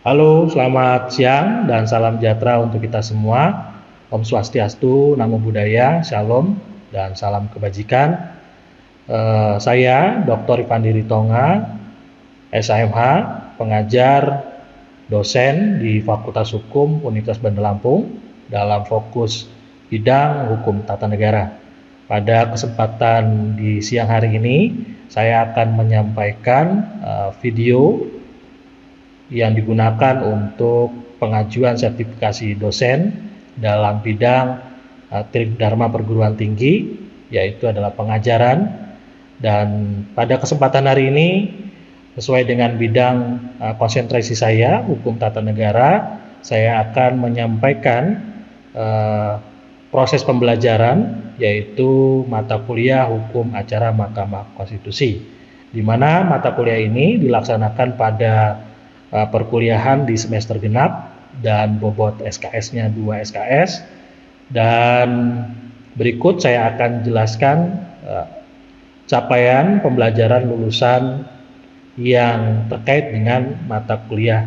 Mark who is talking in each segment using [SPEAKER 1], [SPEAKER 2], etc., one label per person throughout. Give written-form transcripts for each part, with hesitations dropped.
[SPEAKER 1] Halo, selamat siang dan salam sejahtera untuk kita semua. Om Swastiastu, Namo Buddhaya, Shalom, dan salam kebajikan. Saya Dr. Ivandi Ritonga, SHMH, pengajar dosen di Fakultas Hukum Universitas Bandar Lampung dalam fokus bidang hukum tata negara. Pada kesempatan di siang hari ini, saya akan menyampaikan video yang digunakan untuk pengajuan sertifikasi dosen dalam bidang Tridharma perguruan tinggi, yaitu adalah pengajaran. Dan pada kesempatan hari ini, sesuai dengan bidang konsentrasi saya, hukum tata negara, saya akan menyampaikan proses pembelajaran, yaitu mata kuliah hukum acara Mahkamah Konstitusi, di mana mata kuliah ini dilaksanakan pada perkuliahan di semester genap dan bobot SKS-nya 2 SKS. Dan berikut saya akan jelaskan capaian pembelajaran lulusan yang terkait dengan mata kuliah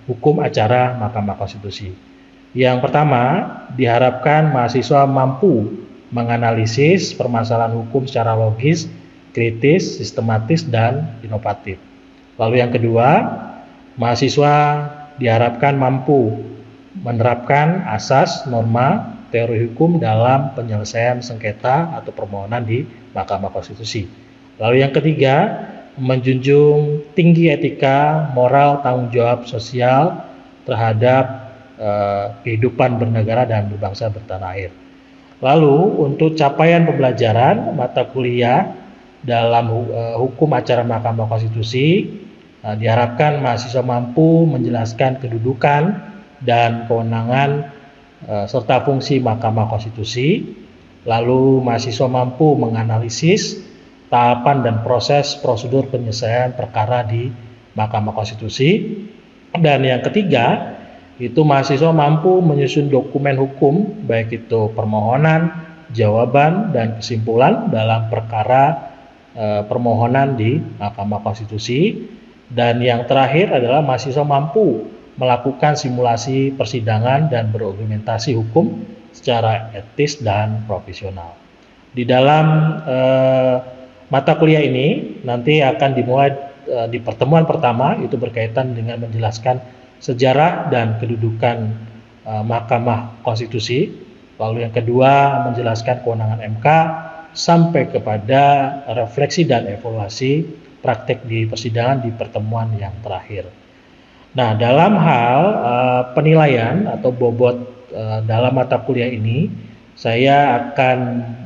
[SPEAKER 1] hukum acara Mahkamah Konstitusi. Yang pertama, diharapkan mahasiswa mampu menganalisis permasalahan hukum secara logis, kritis, sistematis, dan inovatif. Lalu yang kedua, mahasiswa diharapkan mampu menerapkan asas, norma, teori hukum dalam penyelesaian sengketa atau permohonan di Mahkamah Konstitusi. Lalu yang ketiga, menjunjung tinggi etika, moral, tanggung jawab sosial terhadap kehidupan bernegara dan berbangsa bertanah air. Lalu untuk capaian pembelajaran mata kuliah dalam hukum acara Mahkamah Konstitusi, diharapkan mahasiswa mampu menjelaskan kedudukan dan kewenangan serta fungsi Mahkamah Konstitusi. Lalu mahasiswa mampu menganalisis tahapan dan proses prosedur penyelesaian perkara di Mahkamah Konstitusi. Dan yang ketiga, itu mahasiswa mampu menyusun dokumen hukum, baik itu permohonan, jawaban, dan kesimpulan dalam perkara permohonan di Mahkamah Konstitusi. Dan yang terakhir adalah mahasiswa mampu melakukan simulasi persidangan dan berargumentasi hukum secara etis dan profesional. Di dalam mata kuliah ini nanti akan dimulai di pertemuan pertama, itu berkaitan dengan menjelaskan sejarah dan kedudukan Mahkamah Konstitusi. Lalu yang kedua, menjelaskan kewenangan MK sampai kepada refleksi dan evaluasi praktek di persidangan di pertemuan yang terakhir. Nah, dalam hal penilaian atau bobot dalam mata kuliah ini, saya akan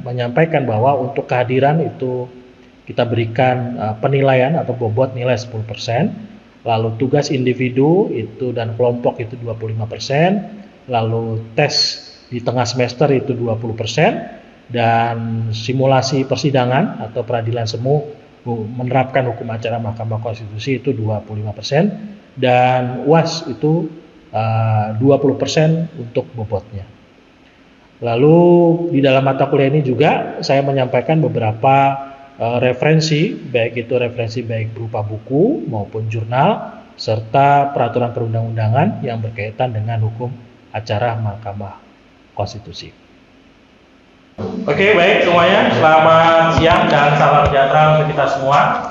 [SPEAKER 1] menyampaikan bahwa untuk kehadiran itu kita berikan penilaian atau bobot nilai 10%, lalu tugas individu itu dan kelompok itu 25%, lalu tes di tengah semester itu 20%, dan simulasi persidangan atau peradilan semu menerapkan hukum acara Mahkamah Konstitusi itu 25%, dan UAS itu 20% untuk bobotnya. Lalu di dalam mata kuliah ini juga saya menyampaikan beberapa referensi, baik itu referensi baik berupa buku maupun jurnal, serta peraturan perundang-undangan yang berkaitan dengan hukum acara Mahkamah Konstitusi. Oke, baik semuanya, selamat siang dan salam sejahtera untuk kita semua.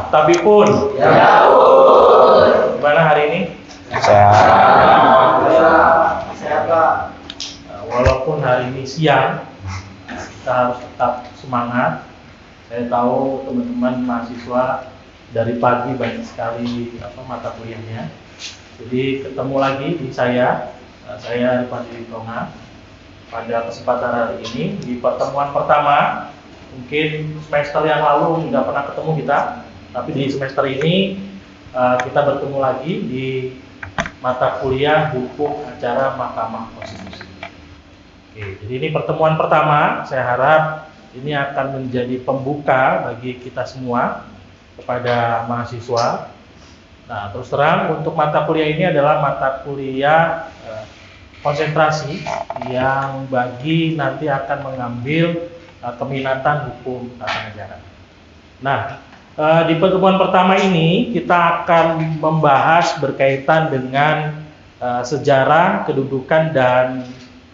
[SPEAKER 1] Tapi pun, gimana hari ini? Sehat. Walaupun hari ini siang, kita harus tetap semangat. Saya tahu teman-teman mahasiswa dari pagi banyak sekali mata kuliahnya. Jadi ketemu lagi di saya Ivandi Ritonga. Pada kesempatan hari ini di pertemuan pertama, mungkin semester yang lalu tidak pernah ketemu kita, tapi di semester ini kita bertemu lagi di mata kuliah hukum acara Mahkamah Konstitusi. Oke, jadi ini pertemuan pertama, saya harap ini akan menjadi pembuka bagi kita semua kepada mahasiswa. Nah, terus terang untuk mata kuliah ini adalah mata kuliah konsentrasi yang bagi nanti akan mengambil keminatan hukum tata negara. Nah, Di pertemuan pertama ini kita akan membahas berkaitan dengan sejarah, kedudukan, dan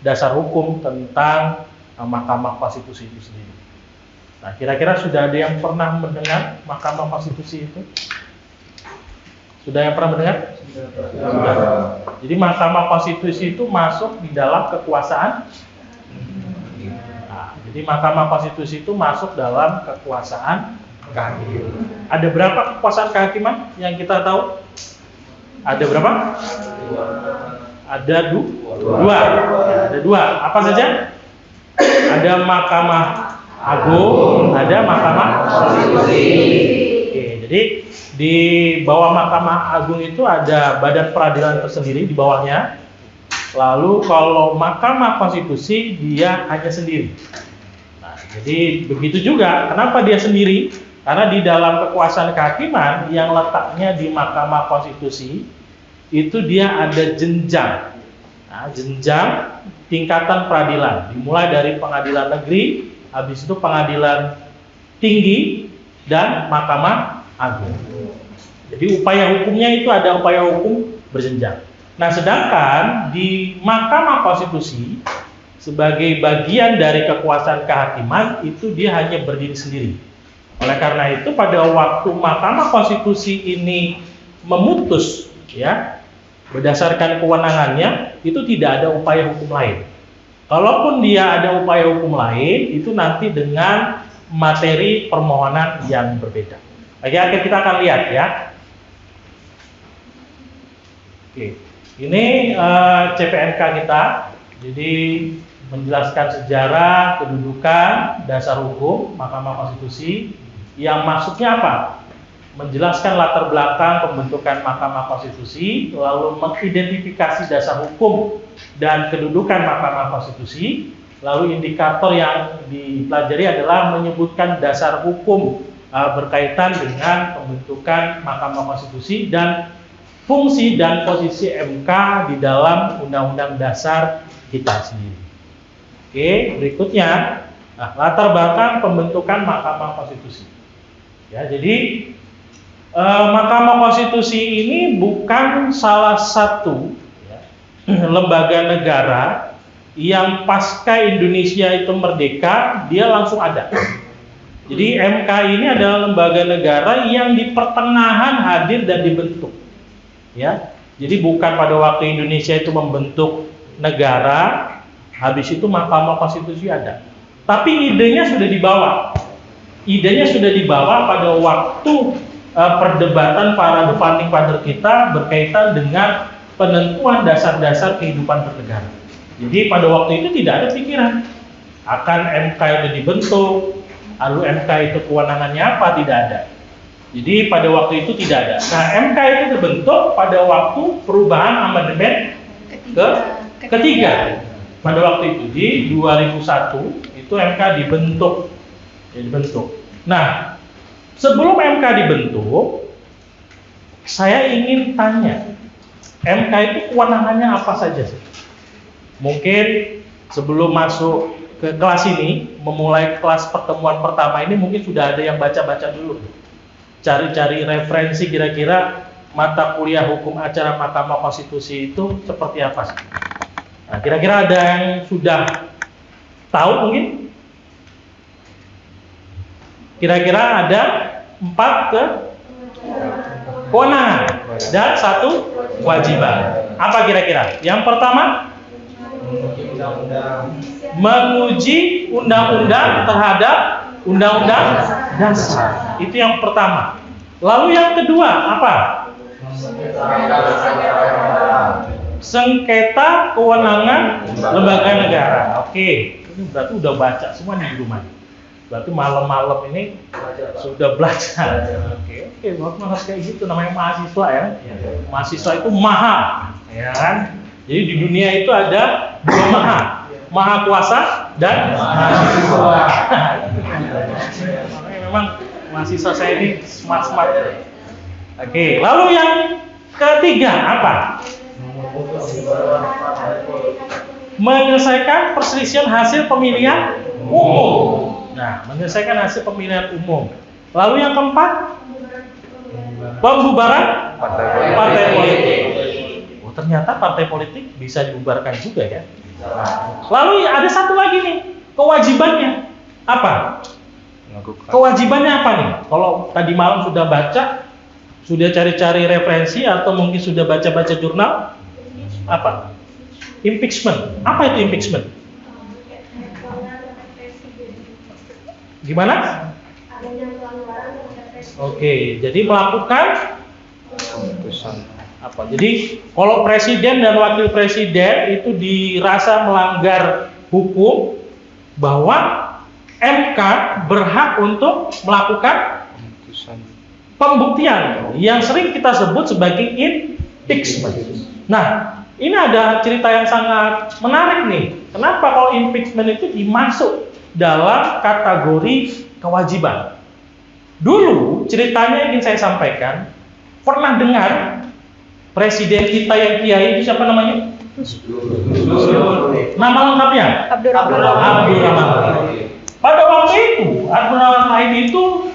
[SPEAKER 1] dasar hukum tentang Mahkamah Konstitusi itu sendiri. Nah, kira-kira sudah ada yang pernah mendengar Mahkamah Konstitusi itu? Sudah yang pernah mendengar? Sudah. Jadi Mahkamah Konstitusi itu masuk di dalam kekuasaan. Nah, jadi Mahkamah Konstitusi itu masuk dalam kekuasaan kehakiman. Ada berapa kekuasaan kehakiman yang kita tahu? Ada berapa? Ada dua. Ya, ada dua. Apa saja? Ada Mahkamah Agung, ada Mahkamah Konstitusi. Oke, jadi di bawah Mahkamah Agung itu ada badan peradilan tersendiri di bawahnya. Lalu kalau Mahkamah Konstitusi dia hanya sendiri. Nah, jadi begitu juga. Kenapa dia sendiri? Karena di dalam kekuasaan kehakiman yang letaknya di Mahkamah Konstitusi itu dia ada jenjang. Nah, jenjang tingkatan peradilan. Dimulai dari pengadilan negeri, habis itu pengadilan tinggi, dan Mahkamah Agung. Jadi upaya hukumnya itu ada upaya hukum berjenjang. Nah, sedangkan di Mahkamah Konstitusi sebagai bagian dari kekuasaan kehakiman itu dia hanya berdiri sendiri. Oleh karena itu pada waktu Mahkamah Konstitusi ini memutus, ya, berdasarkan kewenangannya itu tidak ada upaya hukum lain. Kalaupun dia ada upaya hukum lain itu nanti dengan materi permohonan yang berbeda. Oke, kita akan lihat ya. Oke, ini CPNK kita. Jadi menjelaskan sejarah, kedudukan, dasar hukum Mahkamah Konstitusi. Yang maksudnya apa? Menjelaskan latar belakang pembentukan Mahkamah Konstitusi, lalu mengidentifikasi dasar hukum dan kedudukan Mahkamah Konstitusi, lalu indikator yang dipelajari adalah menyebutkan dasar hukum berkaitan dengan pembentukan Mahkamah Konstitusi dan fungsi dan posisi MK di dalam Undang-Undang Dasar kita sendiri. Oke, berikutnya latar belakang pembentukan Mahkamah Konstitusi. Ya, jadi Mahkamah Konstitusi ini bukan salah satu lembaga negara yang pasca Indonesia itu merdeka dia langsung ada. Jadi MK ini adalah lembaga negara yang di pertengahan hadir dan dibentuk. Ya, jadi bukan pada waktu Indonesia itu membentuk negara, habis itu Mahkamah Konstitusi ada. Tapi idenya sudah dibawa. Idenya sudah dibawa pada waktu perdebatan para founding father kita berkaitan dengan penentuan dasar-dasar kehidupan bernegara. Jadi pada waktu itu tidak ada pikiran akan MK itu dibentuk, lalu MK itu kewenangannya apa, tidak ada. Jadi pada waktu itu tidak ada. Nah, MK itu terbentuk pada waktu perubahan amandemen ketiga. Pada waktu itu di 2001 itu MK dibentuk. Nah, sebelum MK dibentuk, saya ingin tanya, MK itu kewenangannya apa saja sih? Mungkin sebelum masuk ke kelas ini, memulai kelas pertemuan pertama ini mungkin sudah ada yang baca-baca dulu. Cari-cari referensi kira-kira mata kuliah hukum acara Mahkamah Konstitusi itu seperti apa sih? Nah, kira-kira ada yang sudah tahu mungkin? Kira-kira ada 4 kewenangan dan 1 kewajiban. Apa kira-kira? Yang pertama, menguji undang-undang terhadap undang-undang dasar. Itu yang pertama. Lalu yang kedua apa? Sengketa kewenangan lembaga negara. Oke, ini berarti udah baca semua di rumah. Berarti malam-malam ini sudah belajar. Oke, harus kayak gitu, namanya mahasiswa ya. Mahasiswa itu maha, ya kan? Jadi di dunia itu ada 2 maha, maha kuasa dan mahasiswa. Memang mahasiswa saya ini smart. Oke, lalu yang ketiga apa? Menyelesaikan perselisihan hasil pemilihan umum. Nah, menyelesaikan hasil pemilihan umum. Lalu yang keempat, pembubaran partai politik. Oh, ternyata partai politik bisa dibubarkan juga ya. Lalu ada satu lagi nih, kewajibannya apa? Kewajibannya apa nih? Kalau tadi malam sudah baca, sudah cari-cari referensi atau mungkin sudah baca-baca jurnal, apa? Impeachment. Apa itu impeachment? Gimana? Oke, jadi melakukan apa? Jadi kalau presiden dan wakil presiden itu dirasa melanggar hukum, bahwa MK berhak untuk melakukan pembuktian yang sering kita sebut sebagai impeachment. Nah, ini ada cerita yang sangat menarik nih. Kenapa kalau impeachment itu dimasuk dalam kategori kewajiban? Dulu ceritanya ingin saya sampaikan, pernah dengar presiden kita yang kiai itu siapa namanya? Nama lengkapnya? Abdurrahman Wahid. Pada waktu itu Abdurrahman Wahid itu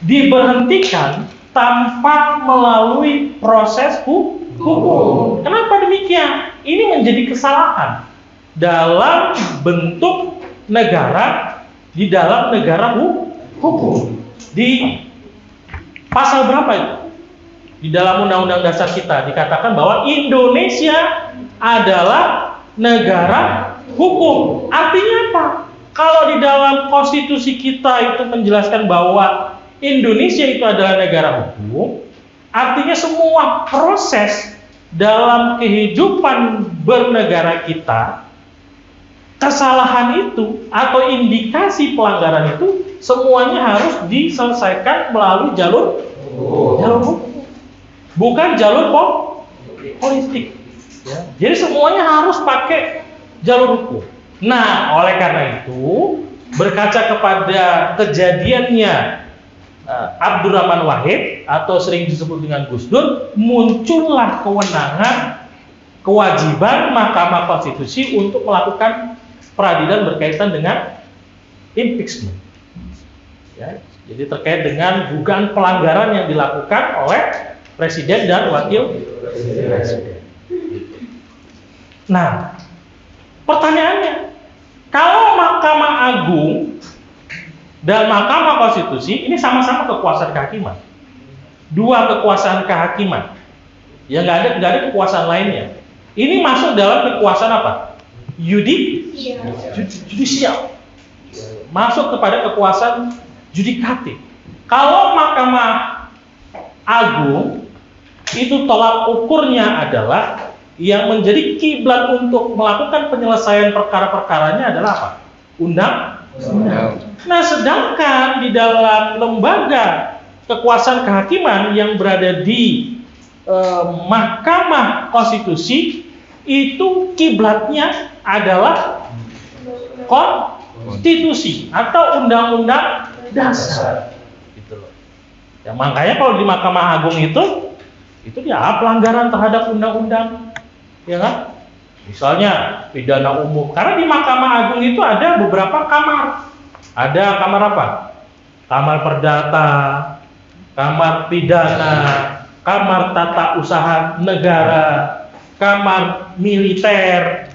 [SPEAKER 1] diberhentikan tanpa melalui proses hukum. Kenapa demikian? Ini menjadi kesalahan dalam bentuk negara, di dalam negara hukum. Di pasal berapa itu? Di dalam Undang-Undang Dasar kita dikatakan bahwa Indonesia adalah negara hukum. Artinya apa? Kalau di dalam konstitusi kita itu menjelaskan bahwa Indonesia itu adalah negara hukum, artinya semua proses dalam kehidupan bernegara kita, kesalahan itu atau indikasi pelanggaran itu semuanya harus diselesaikan melalui jalur hukum, bukan jalur politik. Ya. Jadi semuanya harus pakai jalur hukum. Nah, oleh karena itu, berkaca kepada kejadiannya Abdurrahman Wahid atau sering disebut dengan Gus Dur, muncullah kewenangan, kewajiban Mahkamah Konstitusi untuk melakukan peradilan berkaitan dengan impeachment. Ya, jadi terkait dengan dugaan pelanggaran yang dilakukan oleh presiden dan wakil presiden. Nah, pertanyaannya, kalau Mahkamah Agung dan Mahkamah Konstitusi ini sama-sama kekuasaan kehakiman, dua kekuasaan kehakiman, ya nggak ada kekuasaan lainnya. Ini masuk dalam kekuasaan apa? Judicial, masuk kepada kekuasaan yudikatif. Kalau Mahkamah Agung itu tolak ukurnya adalah yang menjadi kiblat untuk melakukan penyelesaian perkara-perkaranya adalah apa? Undang-undang. Nah, sedangkan di dalam lembaga kekuasaan kehakiman yang berada di Mahkamah Konstitusi itu kiblatnya adalah konstitusi atau undang-undang dasar. Gitu loh. Ya, makanya kalau di Mahkamah Agung itu dia pelanggaran terhadap undang-undang, ya kan? Misalnya pidana umum. Karena di Mahkamah Agung itu ada beberapa kamar. Ada kamar apa? Kamar perdata, kamar pidana, kamar tata usaha negara, kamar militer,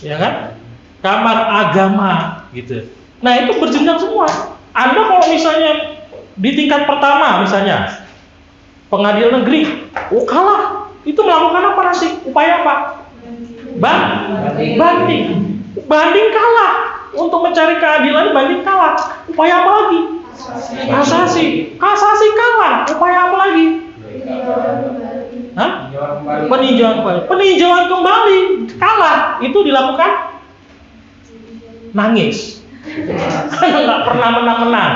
[SPEAKER 1] ya kan? Kamar agama, gitu. Nah, itu berjenjang semua. Anda kalau misalnya di tingkat pertama, misalnya pengadilan negeri, kalah, itu melakukan apa nanti? Upaya apa? Banding. Banding kalah. Untuk mencari keadilan, banding kalah. Upaya apa lagi? Kasasi. Kasasi kalah. Upaya apa lagi? Peninjauan kembali. Kalah. Itu dilakukan nangis. Karena nggak pernah menang-menang,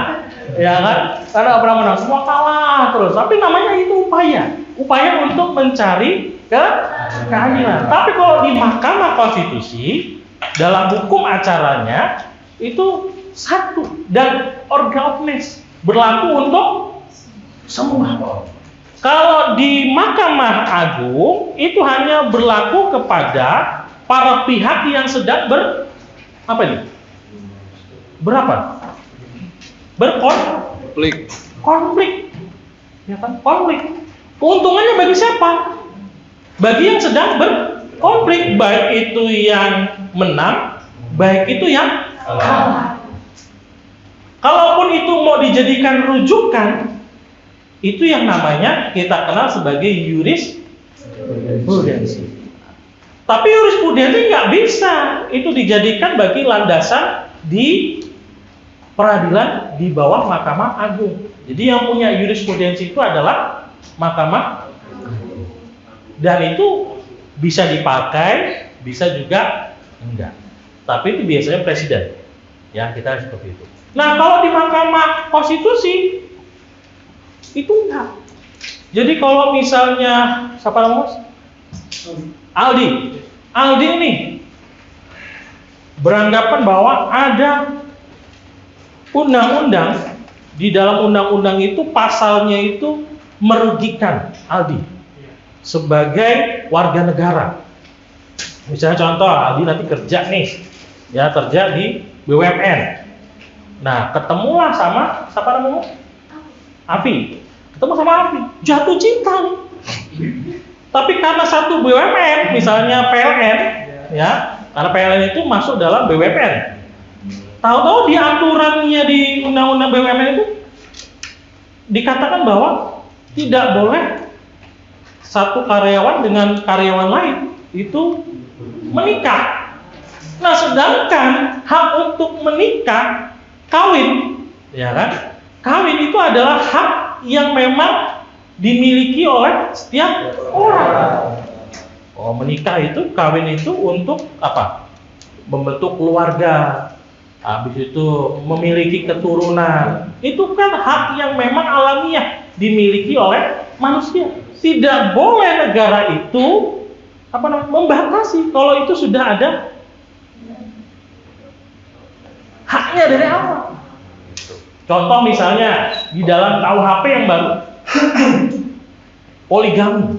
[SPEAKER 1] ya kan? Karena nggak pernah menang, semua kalah terus. Tapi namanya itu upaya untuk mencari keadilan. Tapi kalau di Mahkamah Konstitusi dalam hukum acaranya itu satu dan organis, berlaku untuk semua. Kalau di Mahkamah Agung itu hanya berlaku kepada para pihak yang sedang Konflik, ya kan? Konflik. Keuntungannya bagi siapa? Bagi yang sedang berkonflik, baik itu yang menang, baik itu yang kalah. Kalaupun itu mau dijadikan rujukan, itu yang namanya kita kenal sebagai jurisprudensi. Tapi jurisprudensi nggak bisa itu dijadikan bagi landasan di peradilan di bawah Mahkamah Agung. Jadi yang punya jurisprudensi itu adalah Mahkamah Agung. Dan itu bisa dipakai, bisa juga enggak. Tapi itu biasanya presiden. Ya, kita seperti itu. Nah, kalau di Mahkamah Konstitusi itu enggak. Jadi kalau misalnya siapa namanya? Aldi ini beranggapan bahwa ada undang-undang, di dalam undang-undang itu pasalnya itu merugikan Aldi sebagai warga negara. Misalnya contoh, Aldi nanti kerja nih, ya kerja di BUMN. Nah, ketemulah sama siapa namanya? Afi. Ketemu sama Afi, jatuh cinta nih. Tapi karena satu BUMN, misalnya PLN, ya, karena PLN itu masuk dalam BUMN. Tahu-tahu di aturannya di undang-undang BUMN itu dikatakan bahwa tidak boleh satu karyawan dengan karyawan lain itu menikah. Nah, sedangkan hak untuk menikah, kawin, ya kan? Kawin itu adalah hak yang memang dimiliki oleh setiap orang. Oh, menikah itu, kawin itu untuk apa? Membentuk keluarga. Habis itu memiliki keturunan. Itu kan hak yang memang alamiah dimiliki oleh manusia. Tidak boleh negara itu membatasi kalau itu sudah ada haknya dari awal. Contoh misalnya di dalam KUHP yang baru, poligami,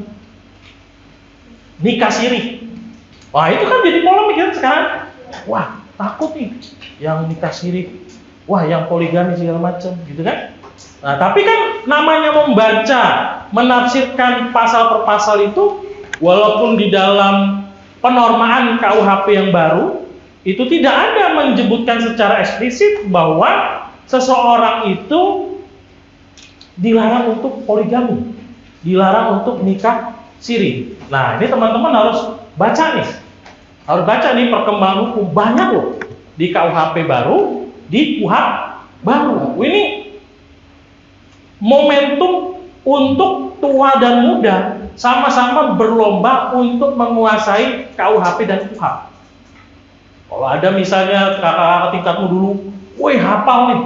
[SPEAKER 1] nikah siri. Wah, itu kan jadi polemik kan sekarang. Wah, takut nih yang nikah siri. Wah, yang poligami segala macam, gitu kan? Nah, tapi kan namanya membaca, menafsirkan pasal per pasal itu, walaupun di dalam penormaan KUHP yang baru itu tidak ada menyebutkan secara eksplisit bahwa seseorang itu dilarang untuk poligami, dilarang untuk nikah siri. Nah, ini teman-teman harus baca nih. Harus baca nih perkembangan hukum, banyak loh di KUHP baru, di KUHP baru. Ini momentum untuk tua dan muda sama-sama berlomba untuk menguasai KUHP dan KUHP. Kalau ada misalnya kakak-kakak tingkatmu dulu, woi hafal nih,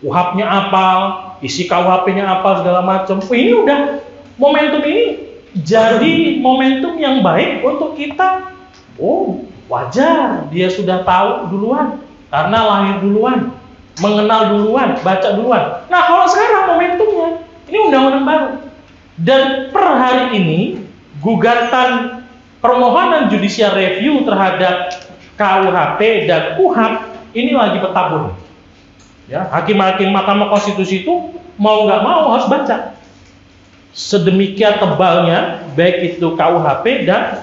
[SPEAKER 1] KUHP-nya hafal, isi KUHP-nya hafal segala macam. Ini udah momentum ini jadi momentum yang baik untuk kita. Oh, wajar dia sudah tahu duluan karena lahir duluan, mengenal duluan, baca duluan. Nah, kalau sekarang momentumnya ini undang-undang baru. Dan per hari ini gugatan permohonan judicial review terhadap KUHP dan KUHP ini lagi bertabur. Ya, hakim-hakim Mahkamah Konstitusi itu mau nggak mau harus baca. Sedemikian tebalnya baik itu KUHP dan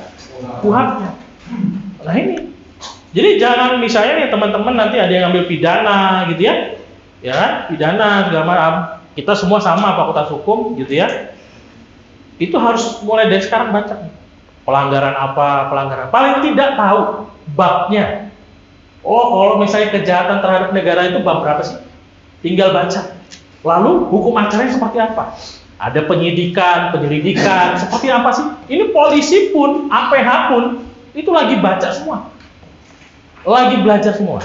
[SPEAKER 1] KUHP-nya. Nah ini, jadi jangan misalnya nih teman-teman nanti ada yang ambil pidana gitu ya, pidana segala macam. Kita semua sama fakultas hukum gitu ya. Itu harus mulai dari sekarang baca. Pelanggaran apa, pelanggaran. Paling tidak tahu babnya. Oh, kalau misalnya kejahatan terhadap negara itu bab berapa sih? Tinggal baca. Lalu hukum acaranya seperti apa? Ada penyidikan, penyelidikan, seperti apa sih? Ini polisi pun, APH pun itu lagi baca semua, lagi belajar semua.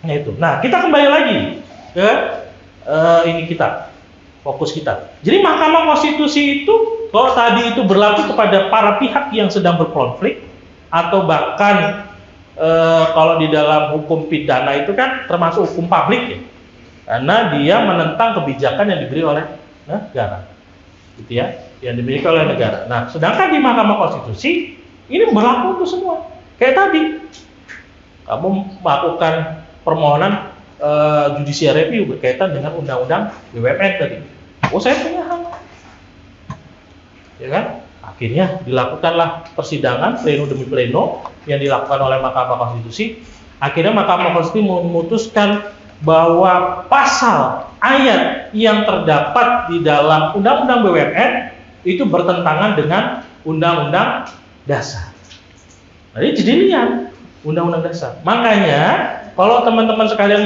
[SPEAKER 1] Nah itu. Nah, kita kembali lagi ke ini kita, fokus kita. Jadi Mahkamah Konstitusi itu kalau tadi itu berlaku kepada para pihak yang sedang berkonflik atau bahkan kalau di dalam hukum pidana itu kan termasuk hukum publik ya, karena dia menentang kebijakan yang diberi oleh negara, gitu ya, yang dimiliki oleh negara. Nah, sedangkan di Mahkamah Konstitusi ini berlaku untuk semua. Kayak tadi, kamu melakukan permohonan judicial review berkaitan dengan undang-undang BUMN tadi. Oh, saya punya hak, ya kan? Akhirnya dilakukanlah persidangan pleno demi pleno yang dilakukan oleh Mahkamah Konstitusi. Akhirnya Mahkamah Konstitusi memutuskan bahwa pasal ayat yang terdapat di dalam Undang-Undang BUMN itu bertentangan dengan Undang-Undang Dasar. Jadi dilihat Undang-Undang Dasar. Makanya kalau teman-teman sekalian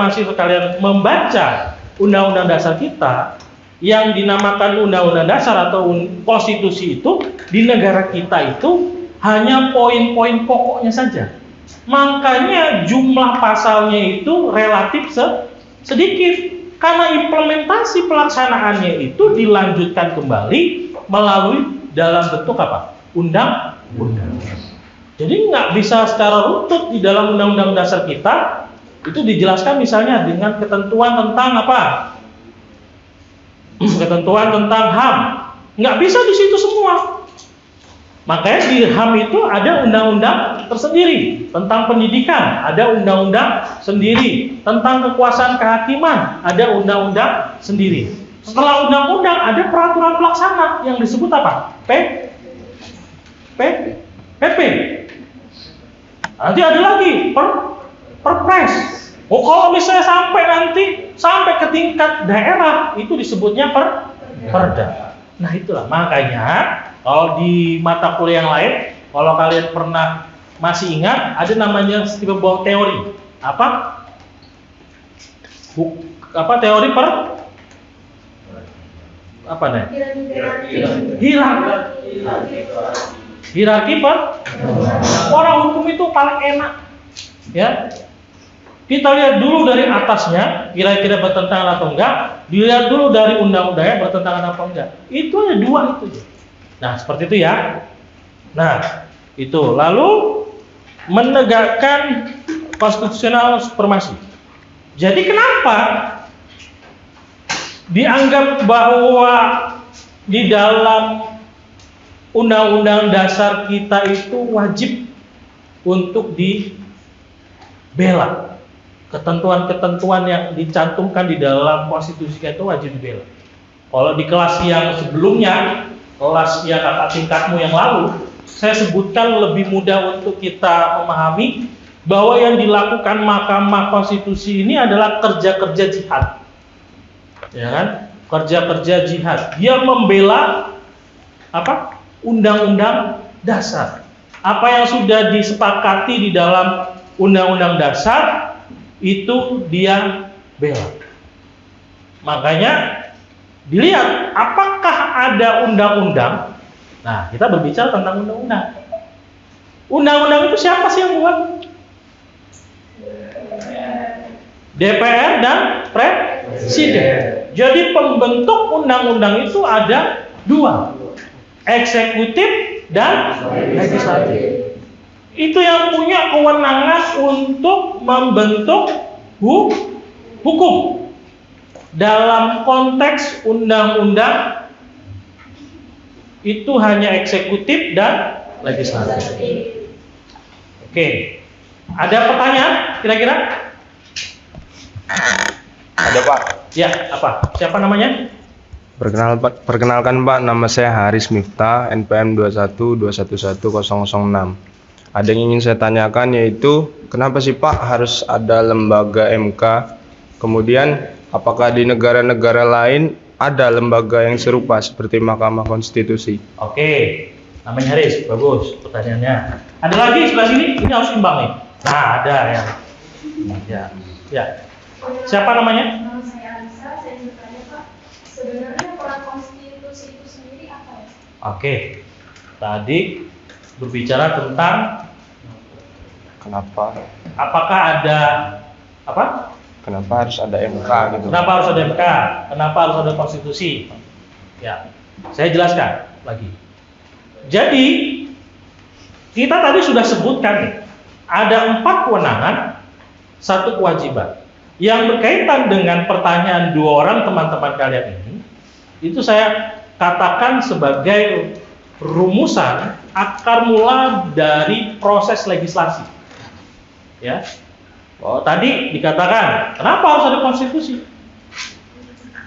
[SPEAKER 1] membaca Undang-Undang Dasar kita yang dinamakan Undang-Undang Dasar atau Konstitusi itu di negara kita itu hanya poin-poin pokoknya saja. Makanya jumlah pasalnya itu relatif sedikit karena implementasi pelaksanaannya itu dilanjutkan kembali melalui dalam bentuk apa? Undang-undang. Jadi nggak bisa secara runtut di dalam Undang-Undang Dasar kita itu dijelaskan misalnya dengan ketentuan tentang apa? Ketentuan tentang HAM. Nggak bisa di situ semua. Makanya di HAM itu ada undang-undang tersendiri tentang pendidikan, ada undang-undang sendiri tentang kekuasaan kehakiman, ada undang-undang sendiri. Setelah undang-undang ada peraturan pelaksana yang disebut apa? PP. Nanti ada lagi Perpres. Oh, kalau misalnya sampai ke tingkat daerah itu disebutnya Perda. Nah, itulah makanya kalau di mata kuliah yang lain, kalau kalian pernah masih ingat, ada namanya Stibble teori. Apa? Teori apa nih? Hierarki orang hukum itu paling enak, ya. Kita lihat dulu dari atasnya, kira-kira bertentangan atau enggak. Dilihat dulu dari undang-undangnya bertentangan atau enggak. Itu hanya dua itu. Nah, seperti itu ya. Nah, itu. Lalu menegakkan konstitusional supremasi. Jadi kenapa dianggap bahwa di dalam Undang-Undang Dasar kita itu wajib untuk dibela? Ketentuan-ketentuan yang dicantumkan di dalam konstitusi kita itu wajib dibela. Kalau di kelas yang sebelumnya, kelas yang kakak tingkatmu yang lalu, saya sebutkan lebih mudah untuk kita memahami bahwa yang dilakukan Mahkamah Konstitusi ini adalah kerja-kerja jihad, ya kan? Kerja-kerja jihad. Dia membela apa? Undang-undang dasar. Apa yang sudah disepakati di dalam Undang-Undang Dasar itu dia bela. Makanya dilihat apakah ada undang-undang. Nah, kita berbicara tentang undang-undang. Undang-undang itu siapa sih yang buat? DPR dan Presiden. Jadi pembentuk undang-undang itu ada dua, eksekutif dan legislatif. Itu yang punya kewenangan untuk membentuk hukum. Dalam konteks undang-undang itu hanya eksekutif dan legislatif. Oke. Ada pertanyaan kira-kira?
[SPEAKER 2] Ada, Pak.
[SPEAKER 1] Ya, apa? Siapa namanya?
[SPEAKER 2] Perkenalkan, Pak, nama saya Haris Miftah, NPM 212111006. Ada yang ingin saya tanyakan, yaitu kenapa sih, Pak, harus ada lembaga MK? Kemudian apakah di negara-negara lain ada lembaga yang serupa seperti Mahkamah Konstitusi?
[SPEAKER 1] Oke, namanya Haris, bagus pertanyaannya. Ada lagi sebelah sini, ini harus imbang nih. Nah, ada yang, ya. Siapa namanya?
[SPEAKER 3] Nama saya Alisa, saya bertanya, Pak, sebenarnya peran konstitusi itu sendiri apa ya?
[SPEAKER 1] Oke, tadi berbicara tentang
[SPEAKER 2] Kenapa?
[SPEAKER 1] apakah ada apa?
[SPEAKER 2] Kenapa harus ada MK gitu?
[SPEAKER 1] Kenapa harus ada MK? Kenapa harus ada konstitusi? Ya, saya jelaskan lagi. Jadi kita tadi sudah sebutkan nih, ada 4 kewenangan, 1 kewajiban. Yang berkaitan dengan pertanyaan 2 orang teman-teman kalian ini, itu saya katakan sebagai rumusan akar mula dari proses legislasi. Ya, Oh, tadi dikatakan, kenapa harus ada konstitusi?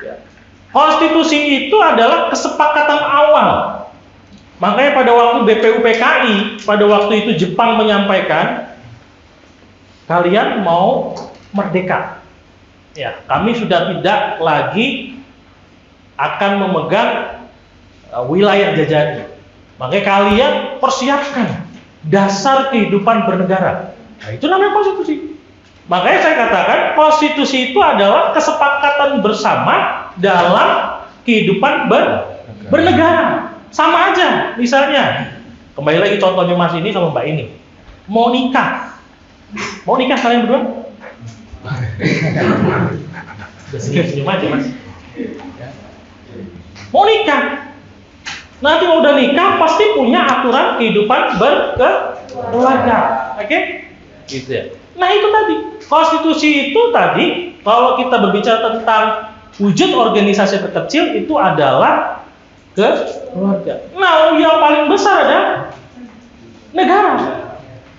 [SPEAKER 1] Ya. Konstitusi itu adalah kesepakatan awal. Makanya pada waktu BPUPKI, pada waktu itu Jepang menyampaikan, kalian mau merdeka. Ya, kami sudah tidak lagi akan memegang wilayah jajahan. Makanya kalian persiapkan dasar kehidupan bernegara. Nah, itu namanya konstitusi. Makanya saya katakan konstitusi itu adalah kesepakatan bersama dalam kehidupan bernegara. Sama aja, misalnya kembali lagi contohnya Mas ini sama Mbak ini mau nikah kalian berdua? Senyum aja Mas. Mau nikah, nanti udah nikah pasti punya aturan kehidupan berkeluarga, oke? Gitu ya. Nah itu tadi konstitusi itu tadi kalau kita berbicara tentang wujud organisasi terkecil itu adalah keluarga. Nah yang paling besar ada negara.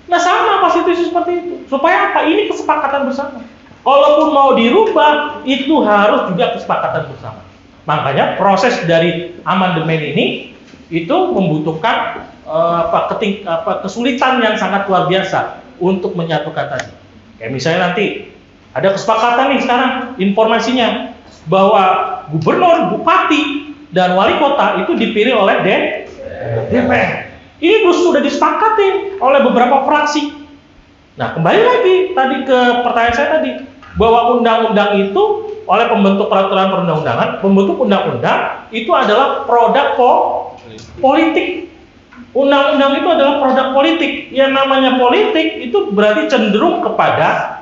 [SPEAKER 1] Nah sama konstitusi seperti itu. Supaya apa? Ini kesepakatan bersama. Kalaupun mau dirubah itu harus juga kesepakatan bersama. Makanya proses dari amandemen ini itu membutuhkan kesulitan yang sangat luar biasa untuk menyatukan tadi. Kayak misalnya nanti ada kesepakatan nih sekarang informasinya bahwa gubernur, bupati, dan wali kota itu dipilih oleh DPR. Ini sudah disepakati oleh beberapa fraksi. Nah, kembali lagi tadi ke pertanyaan saya tadi bahwa undang-undang itu oleh pembentuk peraturan perundang-undangan, pembentuk undang-undang itu adalah produk politik. Undang-undang itu adalah produk politik. Yang namanya politik itu berarti cenderung kepada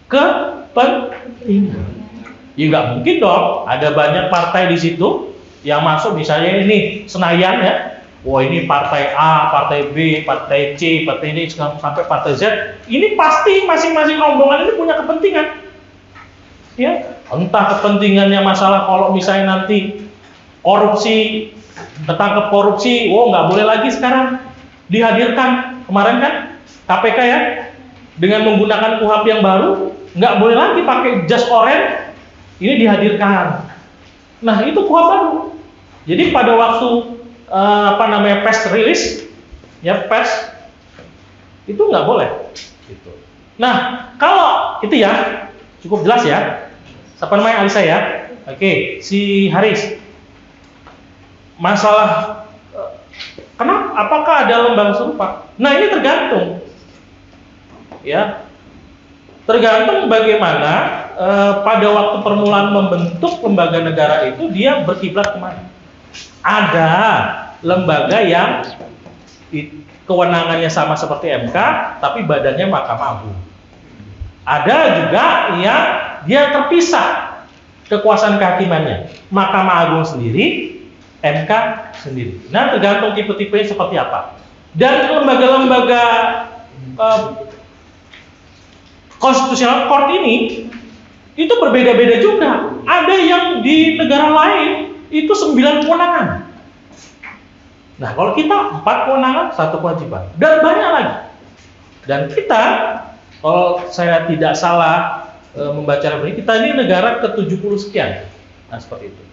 [SPEAKER 1] kepentingan. Ya nggak mungkin dong, ada banyak partai di situ yang masuk, misalnya ini Senayan ya. Wah ini partai A, partai B, partai C, partai ini sampai partai Z. Ini pasti masing-masing rombongan ini punya kepentingan. Ya, entah kepentingannya masalah kalau misalnya nanti korupsi, ketangkep korupsi, nggak boleh lagi sekarang dihadirkan. Kemarin kan KPK ya, dengan menggunakan KUHP yang baru, nggak boleh lagi pakai jas oranye, ini dihadirkan. Nah itu KUHP baru. Jadi pada waktu press release, ya pers itu nggak boleh. Gitu. Nah kalau itu ya cukup jelas ya. Siapa namanya Alisa ya? Oke, si Haris. Masalah kenapa? Apakah ada lembaga serupa? Nah ini tergantung, ya, tergantung bagaimana pada waktu permulaan membentuk lembaga negara itu dia berkiblat kemana. Ada lembaga yang kewenangannya sama seperti MK, tapi badannya Mahkamah Agung. Ada juga yang dia terpisah kekuasaan kehakimannya, Mahkamah Agung sendiri, MK sendiri. Nah, tergantung tipe-tipenya seperti apa. Dan lembaga-lembaga konstitusional court ini itu berbeda-beda juga. Ada yang di negara lain itu 9 kewenangan. Nah, kalau kita 4 kewenangan, 1 kewajiban, dan banyak lagi. Dan kita, kalau saya tidak salah membaca ini, kita ini negara ke-70 sekian. Nah, seperti itu.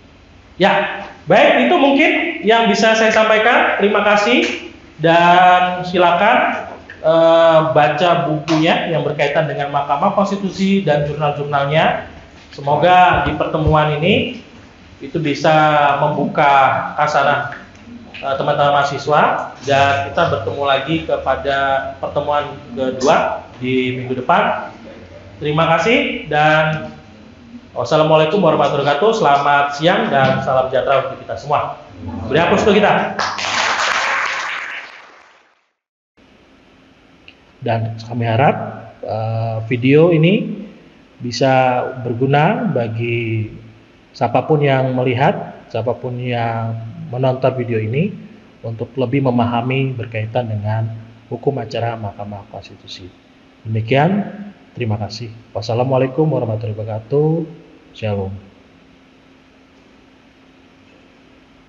[SPEAKER 1] Ya, baik, itu mungkin yang bisa saya sampaikan. Terima kasih dan silakan baca bukunya yang berkaitan dengan Mahkamah Konstitusi dan jurnal-jurnalnya. Semoga di pertemuan ini itu bisa membuka kasanah teman-teman mahasiswa, dan kita bertemu lagi kepada pertemuan kedua di minggu depan. Terima kasih dan wassalamualaikum warahmatullahi wabarakatuh. Selamat siang dan salam sejahtera untuk kita semua. Beri hapus untuk kita. Dan kami harap video ini bisa berguna bagi siapapun yang melihat, siapapun yang menonton video ini untuk lebih memahami berkaitan dengan hukum acara Mahkamah Konstitusi. Demikian, terima kasih. Wassalamualaikum warahmatullahi wabarakatuh. Shalom.